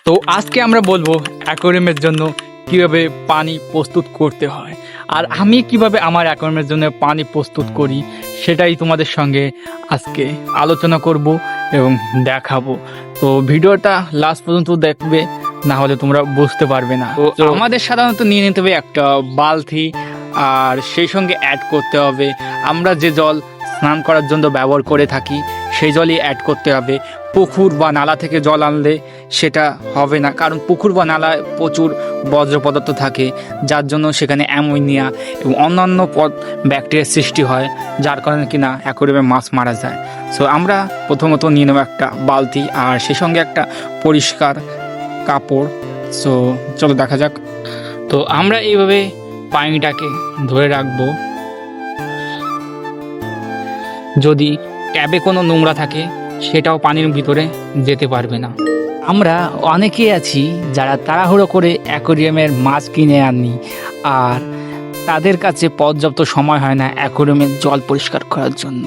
তো আজকে আমরা বলবো অ্যাকোয়ারিয়ামের জন্য কিভাবে পানি প্রস্তুত করতে হয়, আর আমি কিভাবে আমার অ্যাকোয়ারিয়ামের জন্য পানি প্রস্তুত করি সেটাই তোমাদের সঙ্গে আজকে আলোচনা করব এবং দেখাবো। তো ভিডিওটা লাস্ট পর্যন্ত দেখবে, না হলে তোমরা বুঝতে পারবে না। তো আমাদের সাধারণত নিয়ে নিতে হবে একটা বালতি, আর সেই সঙ্গে অ্যাড করতে হবে আমরা যে জল স্নান করার জন্য ব্যবহার করে থাকি সেই জলই অ্যাড করতে হবে। পুকুর বা নালা থেকে জল আনলে সেটা হবে না, কারণ পুকুর বা নালায় প্রচুর বর্জ্য পদার্থ থাকে, যার জন্য সেখানে অ্যামোনিয়া এবং অন্যান্য ব্যাকটেরিয়ার সৃষ্টি হয়, যার কারণে কিনা অ্যাকোয়ারিয়ামে মাছ মারা যায়। সো আমরা প্রথমত নিয়ে নেব একটা বালতি, আর সেই সঙ্গে একটা পরিষ্কার কাপড়। সো চলো দেখা যাক। তো আমরা এইভাবে পানিটাকে ধরে রাখবো। যদি ট্যাবে কোনো নোংরা থাকে সেটাও পানির ভিতরে যেতে পারবে না। আমরা অনেকেই আছি যারা তাড়াহুড়ো করে অ্যাকোয়ারিয়ামের মাছ কিনে আনি, আর তাদের কাছে পর্যাপ্ত সময় হয় না অ্যাকোয়ারিয়ামের জল পরিষ্কার করার জন্য।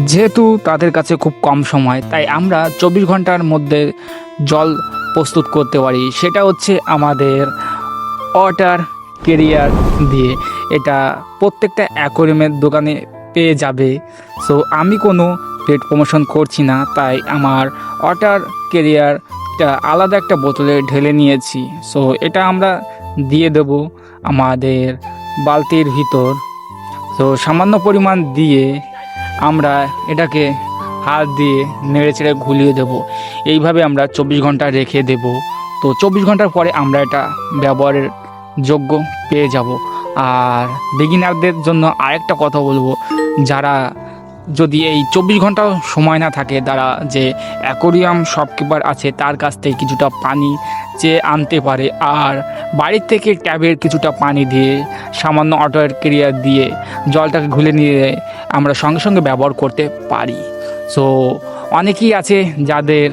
যেহেতু তাদের কাছে খুব কম সময়, তাই আমরা 24 ঘন্টার মধ্যে জল প্রস্তুত করতে পারি। সেটা হচ্ছে আমাদের ওয়াটার কেরিয়ার দিয়ে। এটা প্রত্যেকটা অ্যাকোয়ারিয়ামের দোকানে পেয়ে যাবে। সো আমি কোনো পেড প্রমোশন করছি না, তাই আমার ওয়াটার কেরিয়ারটা আলাদা একটা বোতলে ঢেলে নিয়েছি। সো এটা আমরা দিয়ে দেব আমাদের বালতির ভিতর। তো সামান্য পরিমাণ দিয়ে আমরা এটাকে হাত দিয়ে নেড়ে চেড়ে ঘুলিয়ে দেব। এইভাবে আমরা 24 ঘন্টা রেখে দেব। তো 24 ঘন্টার পরে আমরা এটা ব্যবহারের যোগ্য পেয়ে যাব। আর বিগিনারদের জন্য আরেকটা কথা বলবো, যারা যদি এই 24 ঘন্টা সময় না থাকে, তারা যে অ্যাকোয়ারিয়াম শপকিপার আছে তার কাছ থেকে কিছুটা পানি চেয়ে আনতে পারে, আর বাড়ির থেকে ট্যাবের কিছুটা পানি দিয়ে সামান্য ওয়াটার কেরিয়ার দিয়ে জলটাকে ঘুলে নিয়ে আমরা সঙ্গে সঙ্গে ব্যবহার করতে পারি। সো অনেকেই আছে যাদের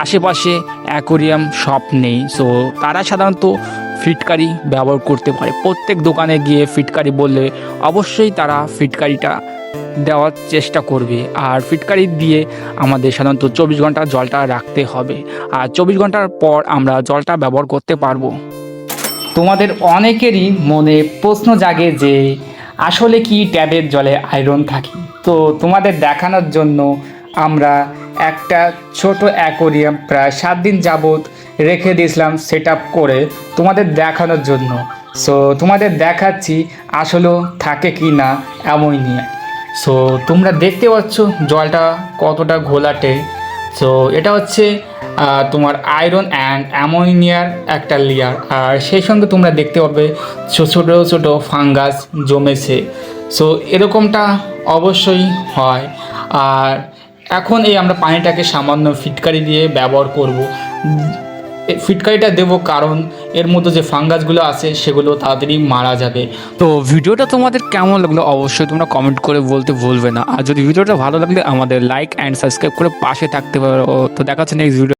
আশেপাশে অ্যাকোয়ারিয়াম শপ নেই, সো তারা সাধারণত ফিটকারি ব্যবহার করতে পারে। প্রত্যেক দোকানে গিয়ে ফিটকারি বললে অবশ্যই তারা ফিটকারিটা দেওয়ার চেষ্টা করবে, আর ফিটকারি দিয়ে আমাদের সাধারণত 24 ঘন্টা জলটা রাখতে হবে, আর 24 ঘন্টার পর আমরা জলটা ব্যবহার করতে পারবো। তোমাদের অনেকেরই মনে প্রশ্ন জাগে যে আসলে কি ট্যাবের জলে আয়রন থাকে। তো তোমাদের দেখানোর জন্য আমরা একটা ছোট অ্যাকোয়ারিয়াম প্রায় 7 দিন যাবত রেখে দিয়েছিলাম সেট আপ করে তোমাদের দেখানোর জন্য। সো তোমাদের দেখাচ্ছি আসলেও থাকে কি না অ্যামোনিয়া। সো তোমরা দেখতে পাচ্ছ জলটা কতটা ঘোলাটে। সো এটা হচ্ছে তোমার আয়রন অ্যান্ড অ্যামোনিয়ার একটা লেয়ার, আর সেই সঙ্গে তোমরা দেখতে পাবে ছোটো ছোটো ফাঙ্গাস জমেছে। সো এরকমটা অবশ্যই হয়। আর এখন এই আমরা পানিটাকে সামান্য ফিটকারি দিয়ে ব্যবহার করব। ফিটকারিটা দেবো কারণ এর মধ্যে যে ফাঙ্গাসগুলো আছে সেগুলো তাড়াতাড়ি মারা যাবে। তো ভিডিওটা তোমাদের কেমন লাগলো অবশ্যই তোমরা কমেন্ট করে বলতে ভুলবে না, আর যদি ভিডিওটা ভালো লাগলে আমাদের লাইক অ্যান্ড সাবস্ক্রাইব করে পাশে থাকতে পারো। তো দেখা হচ্ছে নেক্সট ভিডিও।